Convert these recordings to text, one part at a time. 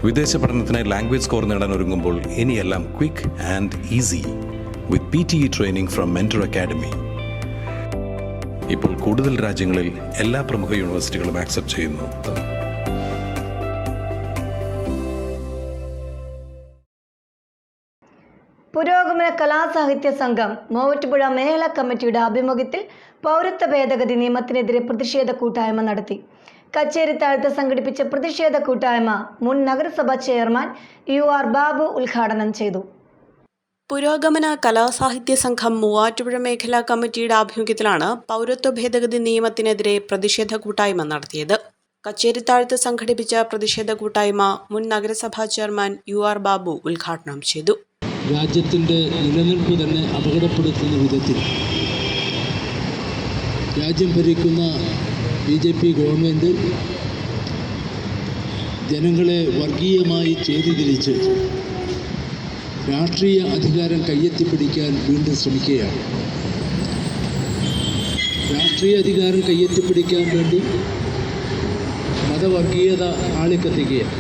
വിദേശ പഠനത്തിനായി language score നേടാൻ ഒരുങ്ങുമ്പോൾ ഇനിയെല്ലാം quick and easy with PTE training from Mentor Academy. ഇപ്പോൾ കൂടുതൽ രാജ്യങ്ങളിൽ എല്ലാ പ്രമുഖ യൂണിവേഴ്സിറ്റികളും ആക്സെപ്റ്റ് ചെയ്യുന്നു. പുരോഗമന കലാസാഹിത്യ സംഘം മൂവാറ്റുപുഴ മേഖലാ കമ്മിറ്റിയുടെ ആഭിമുഖ്യത്തിൽ പൗരത്വ ഭേദഗതി നിയമത്തിനെതിരെ പ്രതിഷേധ കൂട്ടായ്മ നടത്തി. കച്ചേരിത്താഴത്ത് സംഘടിപ്പിച്ച പ്രതിഷേധ കൂട്ടായ്മ മുൻ നഗരസഭാ ചെയർമാൻ UR ബാബു ഉദ്ഘാടനം ചെയ്തു. പുരോഗമന കലാസാഹിത്യ സംഘം മൂവാറ്റുപുഴ മേഖലാ കമ്മിറ്റിയുടെ ആഭിമുഖ്യത്തിലാണ് പൗരത്വ ഭേദഗതി നിയമത്തിനെതിരെ പ്രതിഷേധ കൂട്ടായ്മ നടത്തിയത്. കച്ചേരിത്താഴത്ത് സംഘടിപ്പിച്ച പ്രതിഷേധ കൂട്ടായ്മ മുൻ നഗരസഭാ ചെയർമാൻ UR ബാബു ഉദ്ഘാടനം ചെയ്തു. രാജ്യത്തിൻ്റെ നിലനിൽപ്പ് തന്നെ അപകടപ്പെടുത്തുന്ന വിധത്തിൽ രാജ്യം ഭരിക്കുന്ന BJP ഗവൺമെൻറ് ജനങ്ങളെ വർഗീയമായി ചേരിതിരിച്ച് രാഷ്ട്രീയ അധികാരം കയ്യെത്തിപ്പിടിക്കാൻ വീണ്ടും ശ്രമിക്കുകയാണ്. രാഷ്ട്രീയ അധികാരം കയ്യെത്തിപ്പിടിക്കാൻ വേണ്ടി മതവർഗീയത ആളിക്കത്തിക്കുകയാണ്.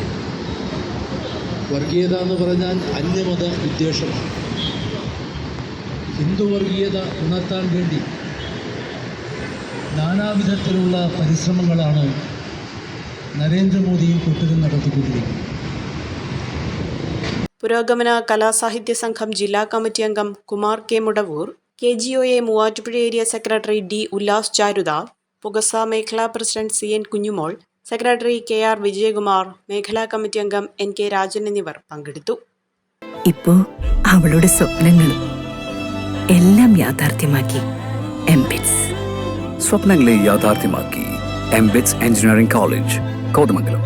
വർഗീയത എന്ന് പറഞ്ഞാൽ അന്യമത വിദ്വേഷമാണ്. ഹിന്ദു വർഗീയത ഉണർത്താൻ വേണ്ടി നാനാവിധത്തിലുള്ള പരിശ്രമങ്ങളാണ് നരേന്ദ്രമോദിയും കൂട്ടരും നടത്തിക്കൊണ്ടിരിക്കുന്നത്. പുരോഗമന കലാസാഹിത്യ സംഘം ജില്ലാ കമ്മിറ്റി അംഗം Kumar K. Mudavoor, KGOA Muvattupuzha area secretary D. Ullas Charudar, Pukasa മേഖലാ president CN Kunjumol, secretary KR Vijayakumar, മേഖലാ കമ്മിറ്റി അംഗം NK രാജൻ എന്നിവർ പങ്കെടുത്തു. ഇപ്പോ അവളുടെ സ്വപ്നങ്ങളും എല്ലാം യാഥാർത്ഥ്യമാക്കി MBITS. സ്വപ്നങ്ങളെ യാഥാർത്ഥ്യമാക്കി MBITS എഞ്ചിനീയറിംഗ് കോളേജ്, കോതമംഗലം.